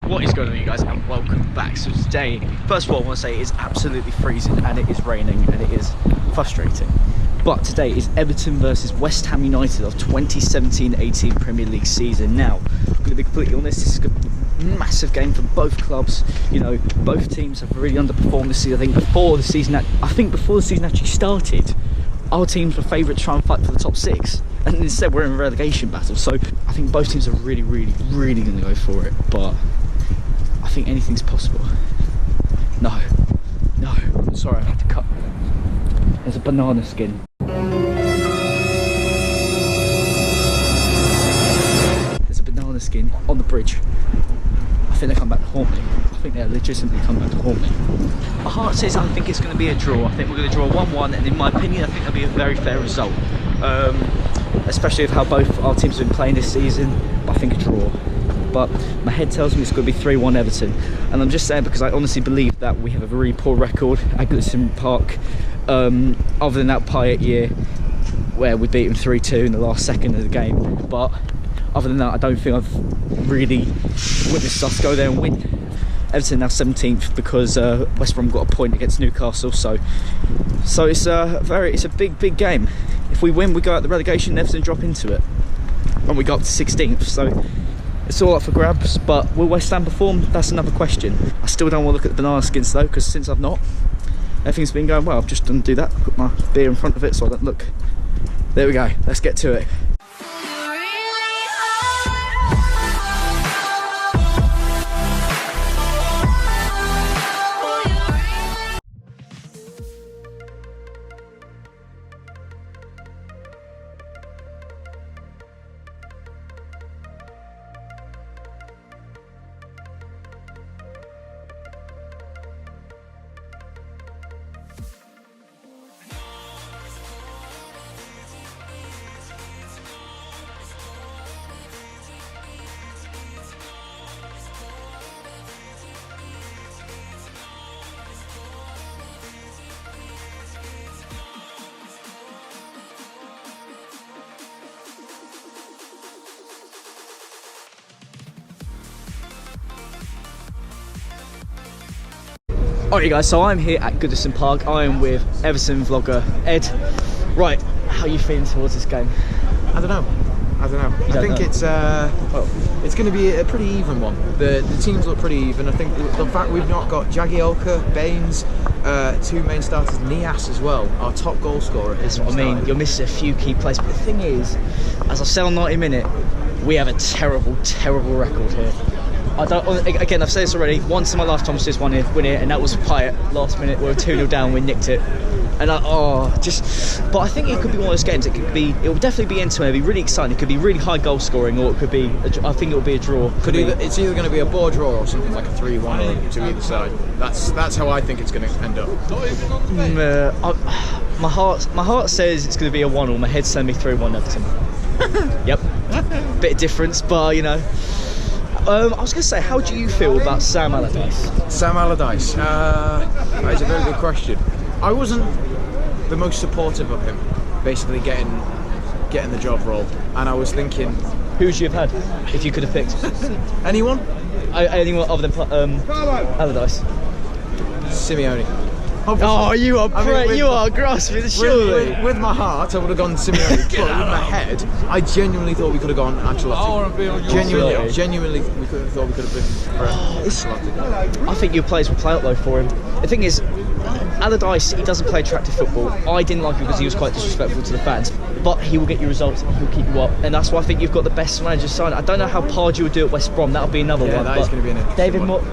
What is going on, you guys, and welcome back. So today, first of all, I want to say it is absolutely freezing and it is raining and it is frustrating. But today is Everton versus West Ham United of 2017-18 Premier League season. Now, I'm going to be completely honest, this is a massive game for both clubs. You know, both teams have really underperformed this season. I think before the season actually started, our teams were favourites to try and fight for the top six, and instead we're in a relegation battle. So I think both teams are really going to go for it. But I think anything's possible. No, I'm sorry, I had to cut. There's a banana skin. There's a banana skin on the bridge. I think they come back to haunt me. I think they're legitimately come back to haunt me. My heart says I think it's going to be a draw. I think we're going to draw 1-1, and in my opinion, I think that'll be a very fair result. Especially with how both our teams have been playing this season. But I think a draw. But my head tells me it's going to be 3-1 Everton, and I'm just saying because I honestly believe that we have a very poor record at Goodison Park, other than that Pyatt year where we beat them 3-2 in the last second of the game. But other than that, I don't think I've really witnessed us go there and win. Everton now 17th because West Brom got a point against Newcastle, so it's a big game. If we win, we go out the relegation, Everton drop into it, and we go up to 16th. So it's all up for grabs, but will West Ham perform? That's another question. I still don't want to look at the banana skins though, because since I've not, everything's been going well. I've just done do that, put my beer in front of it so I don't look. There we go, let's get to it. Alright guys, so I'm here at Goodison Park. I am with Everton vlogger Ed. Right, how are you feeling towards this game? I don't know. I think it's going to be a pretty even one. The teams look pretty even. I think the fact we've not got Jagielka, Baines, two main starters, Nias as well, our top goal scorer. I mean, you're missing a few key players, but the thing is, as I said on 90 Minute, we have a terrible record here. Again, I've said this already, once in my lifetime I've just win it, and that was Pyatt last minute. We were 2-0 down, we nicked it. And but I think it could be one of those games. It will definitely be into it. It'll be really exciting. It could be really high goal scoring, or it could be, I think it'll be a draw. It's either going to be a bore draw or something like a 3-1 to either side. That's how I think it's going to end up. My heart says it's going to be a 1-1. My head's telling me 3-1 Everton. Yep, bit of difference, but you know. I was going to say, how do you feel about Sam Allardyce? Sam Allardyce, that is a very good question. I wasn't the most supportive of him, basically getting the job role, and I was thinking, who would you have had if you could have picked? Anyone? Anyone other than Allardyce? Simeone. Oh, you are grasping, surely. With my heart, I would have gone Simeone, but with my head, I genuinely thought we could have gone Ancelotti. Genuinely, we thought we could have been Ancelotti. I think your players will play up though for him. The thing is, Allardyce, he doesn't play attractive football. I didn't like him because he was quite disrespectful to the fans. But he will get you results and he'll keep you up. And that's why I think you've got the best manager signed. I don't know how Pardew will do at West Brom. That'll be another one. That is going to be an interesting David one.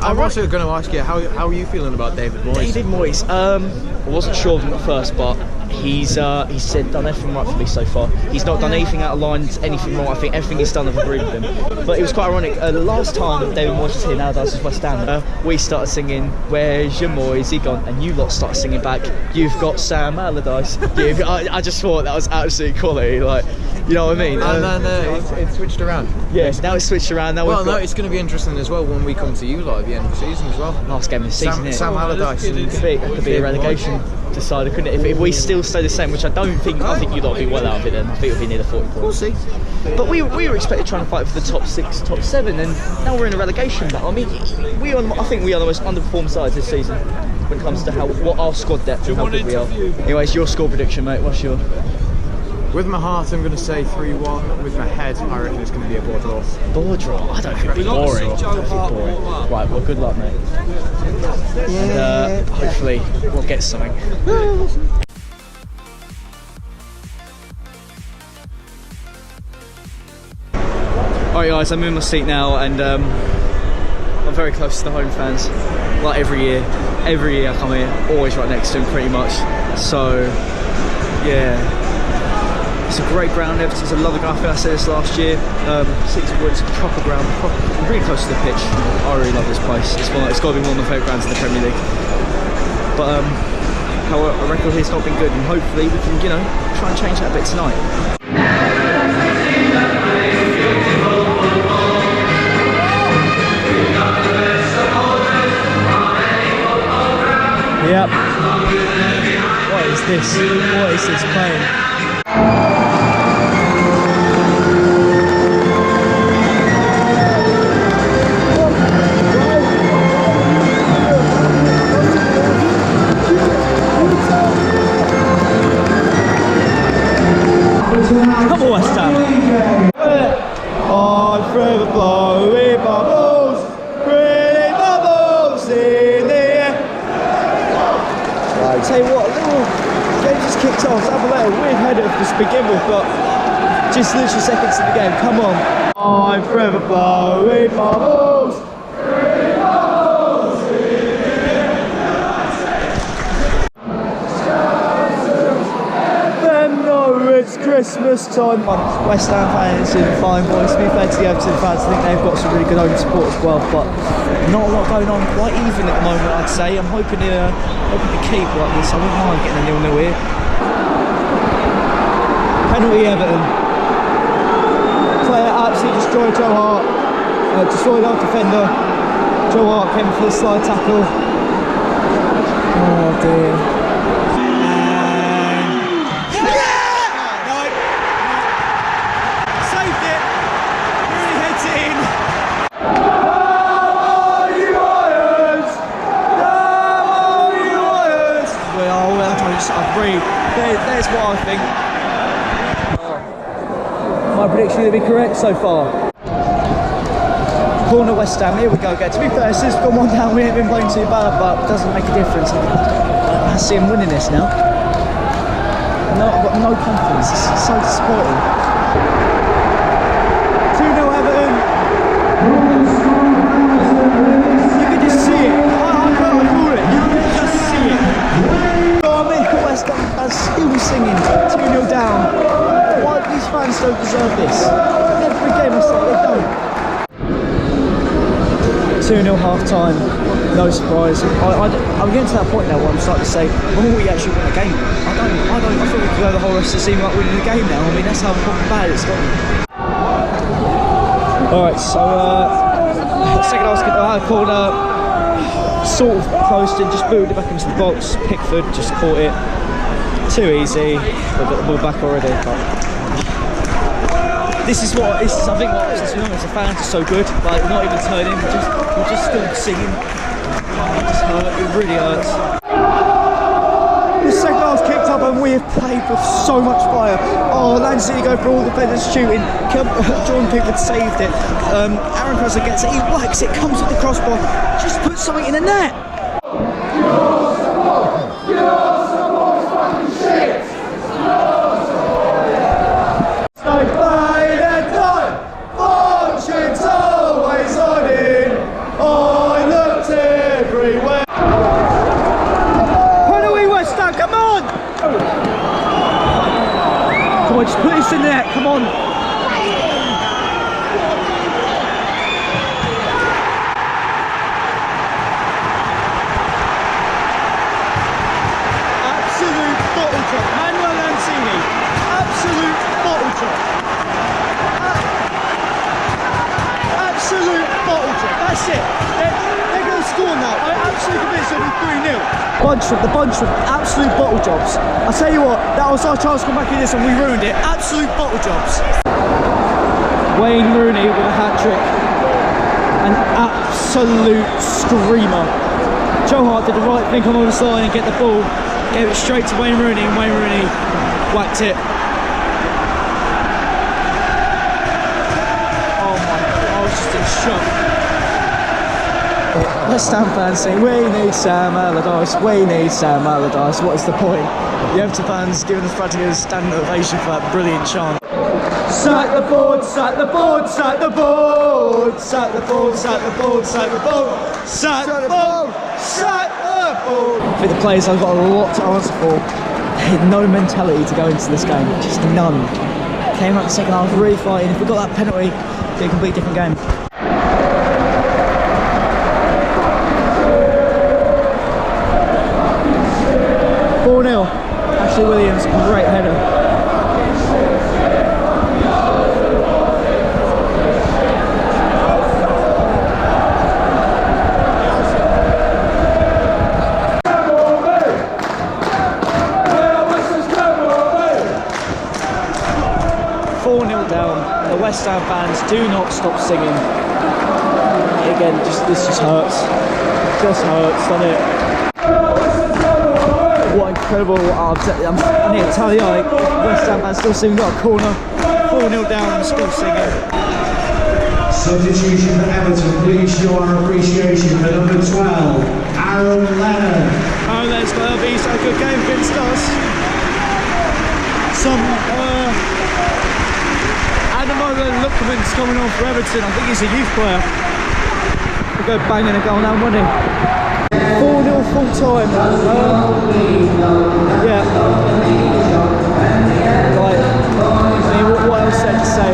I'm also going to ask you, how are you feeling about David Moyes? David Moyes, I wasn't sure of him at first, but he's said done everything right for me so far. He's not done anything out of line, anything wrong. I think everything he's done, I've agreed with him. But it was quite ironic. The last time David Moyes was here, nowadays was West Ham. We started singing, "Where's your Moyes? He gone?" And you lot started singing back, "You've got Sam Allardyce." I just thought that was absolute quality. Like, You know what I mean? And then it's switched around. Yes, now it's switched around. Now well, no, it's going to be interesting as well when we come to you lot at the end of the season as well. Last game of the season. Sam Allardyce. Could be a relegation decider, couldn't it? If we still stay the same, which I don't think. I think you'd lot be well out of it then. I think it'll be near the 40 points. We'll see. But we were expected trying to fight for the top 6, top 7, and now we're in a relegation battle. I mean, I think we are the most underperformed side this season when it comes to what our squad depth and how good we are. Anyways, your score prediction, mate. What's your? With my heart, I'm going to say 3-1. With my head, I reckon it's going to be a ball draw. Ball draw? I don't think it'll be boring. Right, well, good luck, mate. And hopefully we'll get something. Alright guys, I'm in my seat now, and I'm very close to the home fans. Like every year I come here, always right next to them pretty much. So, yeah. It's a great ground. Everton's a lovely ground. I think I said this last year. 6 Woods, proper ground, really close to the pitch. I really love this place. It's got to be one of my favourite grounds in the Premier League. But our record here's not been good, and hopefully we can, try and change that a bit tonight. Yep. What is this? What is this playing? Come on, West Ham. On forever blowing bubbles, pretty bubbles in the air. Right, tell you what, game just kicked off. Have a weird header to begin with, but just literally seconds in the game. Come on. I'm forever blowing bubbles. It's Christmas time. West Ham fans in fine voice. To be fair to the Everton fans, I think they've got some really good home support as well, but not a lot going on. Quite even at the moment, I'd say. I'm hoping to keep like this. I wouldn't mind getting a 0-0 here. Penalty Everton. Player absolutely destroyed Joe Hart. Destroyed our defender. Joe Hart came for the slide tackle. Oh dear. There's what I think. My prediction will be correct so far. Corner West Ham, here we go again. To be fair, since we've gone 1 down, we haven't been playing too bad, but it doesn't make a difference. I see him winning this now. No, I've got no confidence. It's so disappointing. 2-0 Everton. You can just see it. I can't call it. You can just see it. West Ham fans still singing 2-0 down. Why these fans don't deserve this? Every game I say they don't. 2-0 half time, no surprise. I'm getting to that point now where I'm starting to say, when will we actually win a game? I think we could go the whole rest of the season like winning the game now. I mean, that's how bad it's gotten. Alright, so second half corner, sort of closed in, just booted it back into the box. Pickford just caught it. Too easy. We've got the ball back already. But this is what I think what as the fans are so good. Like we're not even turning, we're just still singing. It just hurt, it really hurts. The second half's kicked up and we have played with so much fire. Oh, Man City go for all the defenders shooting. Jordan Pickford saved it. Aaron Crosser gets it, he whacks it, comes with the crossbar. Just put something in the net. Just put this in there, come on. on with 3-0. The bunch with absolute bottle jobs. I tell you what, that was our chance to come back in this and we ruined it. Absolute bottle jobs. Wayne Rooney with a hat-trick. An absolute screamer. Joe Hart did the right thing, come on the side and get the ball. Gave it straight to Wayne Rooney and Wayne Rooney whacked it. Oh my God, I was just in shock. West Ham fans saying, we need Sam Allardyce, we need Sam Allardyce. What is the point? The Everton fans giving us practically a standing ovation for that brilliant chant. Sack the board, sack the board, sack the board, sack the board, sack the board, sack the board, sack the board, sack the board. I think the players have got a lot to answer for. They had no mentality to go into this game, just none. Came out the second half really fighting. If we got that penalty, it'd be a completely different game. 4-0. Ashley Williams, great header. The West Ham fans do not stop singing. Again, this just hurts. Just hurts, doesn't it? What incredible! I need to tell you, like, West Ham fans still singing. Got a corner, 4-0 down, still singing. Substitution for Everton. Please show our appreciation for number 12, Aaron Lennon. Aaron Lennon's got a good game against us. Some Lookman's coming on for Everton. I think he's a youth player. He'll go banging a goal now, won't he? 4-0 full time. Yeah. Right. I mean, what else is there to say?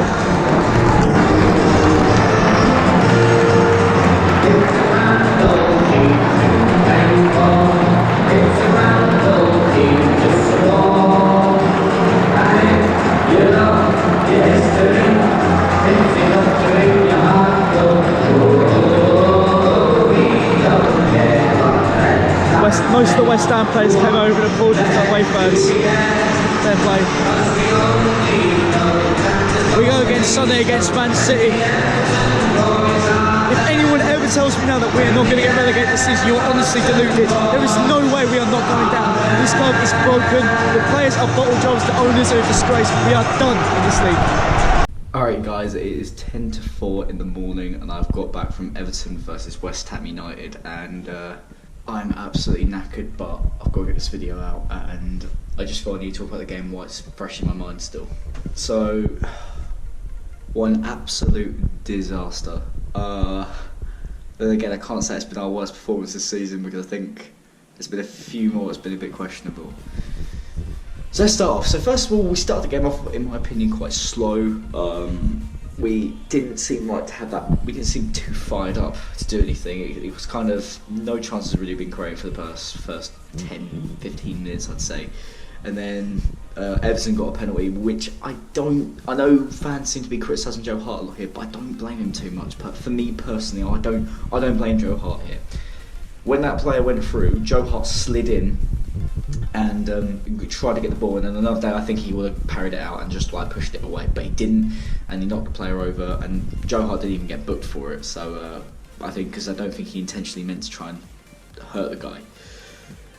Most of the West Ham players came over and applauded for the away fans. Fair play. We go against Sunday against Man City. If anyone ever tells me now that we are not going to get relegated this season, you're honestly deluded. There is no way we are not going down. This club is broken. The players are bottle jobs. The owners are a disgrace. We are done in this league. Alright guys, it is 10 to 4 in the morning and I've got back from Everton versus West Ham United and I'm absolutely knackered, but I've got to get this video out and I just feel I need to talk about the game while it's fresh in my mind still. So, what an absolute disaster. Then again, I can't say it's been our worst performance this season because I think there's been a few more that's been a bit questionable. So let's start off. So first of all, we started the game off, in my opinion, quite slow. We didn't seem like to have that. We didn't seem too fired up to do anything. It was kind of no chances really being created for the first 10-15 minutes, I'd say. And then Everton got a penalty, which I know fans seem to be criticising Joe Hart a lot here, but I don't blame him too much. But for me personally, I don't blame Joe Hart here. When that player went through, Joe Hart slid in and tried to get the ball, and then another day I think he would have parried it out and just like pushed it away, but he didn't, and he knocked the player over, and Joe Hart didn't even get booked for it. So I think, because I don't think he intentionally meant to try and hurt the guy.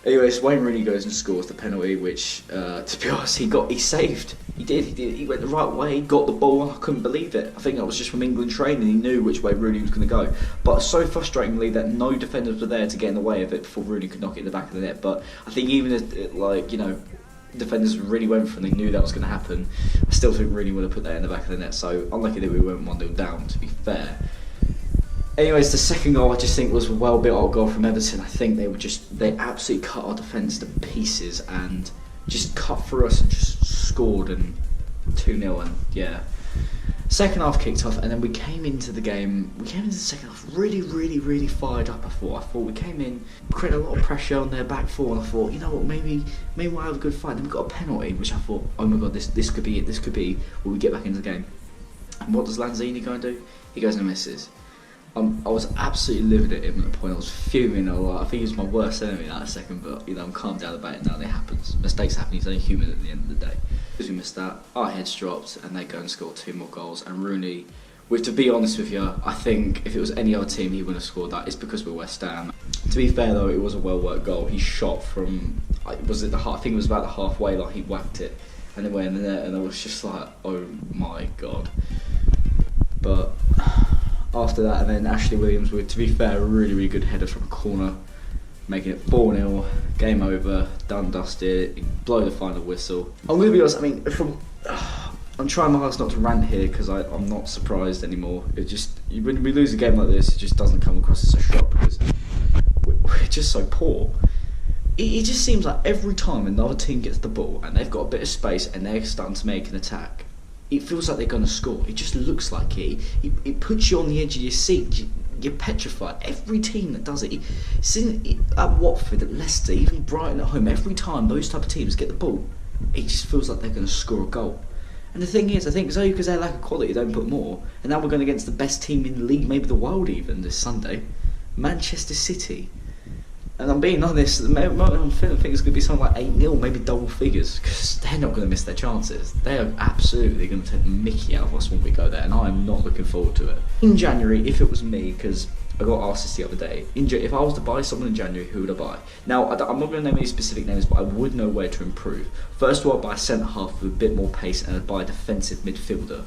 Anyways, Wayne Rooney goes and scores the penalty, which, to be honest, he saved. He did. He went the right way, got the ball. I couldn't believe it. I think that was just from England training. He knew which way Rooney was going to go. But so frustratingly that no defenders were there to get in the way of it before Rooney could knock it in the back of the net. But I think even if, defenders really went for it and they knew that was going to happen, I still think Rooney would have put that in the back of the net. So unlucky that we went 1-0 down, to be fair. Anyways, the second goal I just think was a well built up goal from Everton. I think they absolutely cut our defence to pieces and just cut through us and just scored, and 2-0, and yeah. Second half kicked off and then we came into the second half really fired up. I thought we came in, created a lot of pressure on their back four, and I thought, you know what, maybe we'll have a good fight. Then we got a penalty, which I thought, oh my god, this could be it, will we get back into the game? And what does Lanzini go and do? He goes and misses. I was absolutely livid at him at the point. I was fuming. I think he was my worst enemy in that second, but I'm calmed down about it now. It happens. Mistakes happen. He's only human at the end of the day. Because we missed that, our heads dropped, and they go and score 2 more goals. And Rooney, to be honest with you, I think if it was any other team, he wouldn't have scored that. It's because we're West Ham. To be fair though, it was a well worked goal. He shot from, I think it was about the halfway line. He whacked it, and it went in the net, and I was just like, oh my god. But after that, and then Ashley Williams with, to be fair, a really, really good header from a corner, making it 4-0, game over, done, dusted, blow the final whistle. I'm going to be honest, I mean, I'm trying my hardest not to rant here because I'm not surprised anymore. It just, when we lose a game like this, it just doesn't come across as a shock because we're just so poor. It just seems like every time another team gets the ball and they've got a bit of space and they're starting to make an attack, it feels like they're going to score. It just looks like it. It puts you on the edge of your seat. You're petrified. Every team that does it, at Watford, at Leicester, even Brighton at home, every time those type of teams get the ball, it just feels like they're going to score a goal. And the thing is, I think it's only because they lack of quality, they don't put more. And now we're going against the best team in the league, maybe the world even, this Sunday, Manchester City. And I'm being honest, I'm thinking it's going to be something like 8-0, maybe double figures, because they're not going to miss their chances. They are absolutely going to take the mickey out of us when we go there, and I am not looking forward to it. In January, if it was me, because I got asked this the other day, if I was to buy someone in January, who would I buy? Now, I'm not going to name any specific names, but I would know where to improve. First of all, I'd buy a centre-half with a bit more pace, and I'd buy a defensive midfielder.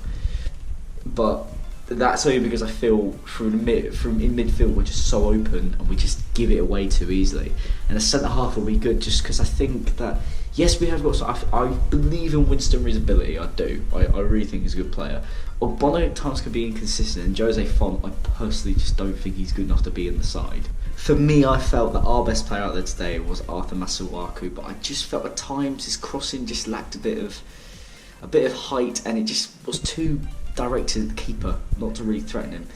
But that's only because I feel in midfield we're just so open and we just give it away too easily. And a centre half will be good just because I think that yes, we have got. I believe in Winston Reid's ability. I do. I really think he's a good player. Ogbono at times can be inconsistent, and Jose Font, I personally just don't think he's good enough to be in the side. For me, I felt that our best player out there today was Arthur Masuaku, but I just felt at times his crossing just lacked a bit of height, and it just was too directed at the keeper, not to really threaten him.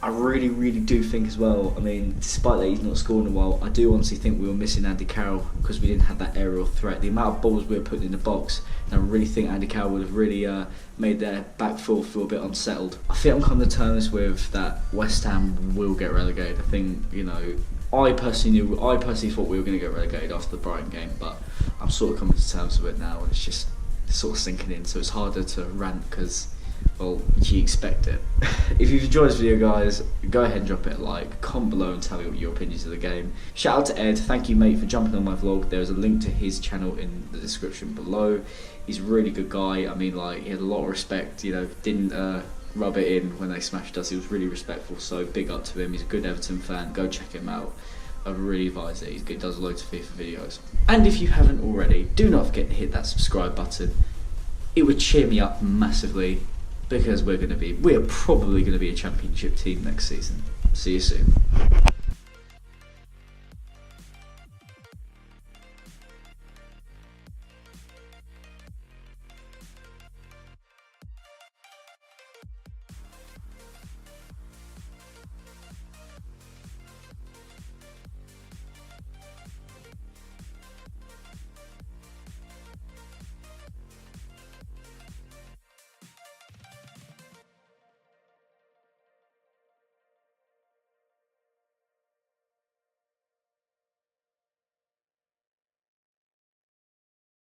I really, really do think as well, I mean, despite that he's not scored in a while, I do honestly think we were missing Andy Carroll because we didn't have that aerial threat. The amount of balls we were putting in the box, and I really think Andy Carroll would have really made their back four feel a bit unsettled. I think I'm coming to terms with that West Ham will get relegated. I think, I personally thought we were going to get relegated after the Brighton game, but I'm sort of coming to terms with it now, and it's just sort of sinking in, so it's harder to rant because, well, you expect it. If you've enjoyed this video, guys, go ahead and drop it a like, comment below and tell me what your opinions of the game. Shout out to Ed, thank you mate for jumping on my vlog. There's a link to his channel in the description below. He's a really good guy. I mean, he had a lot of respect, didn't rub it in when they smashed us. He was really respectful, so big up to him. He's a good Everton fan, go check him out. I really advise it, he does loads of FIFA videos. And if you haven't already, do not forget to hit that subscribe button. It would cheer me up massively, because we are probably going to be a championship team next season. See you soon.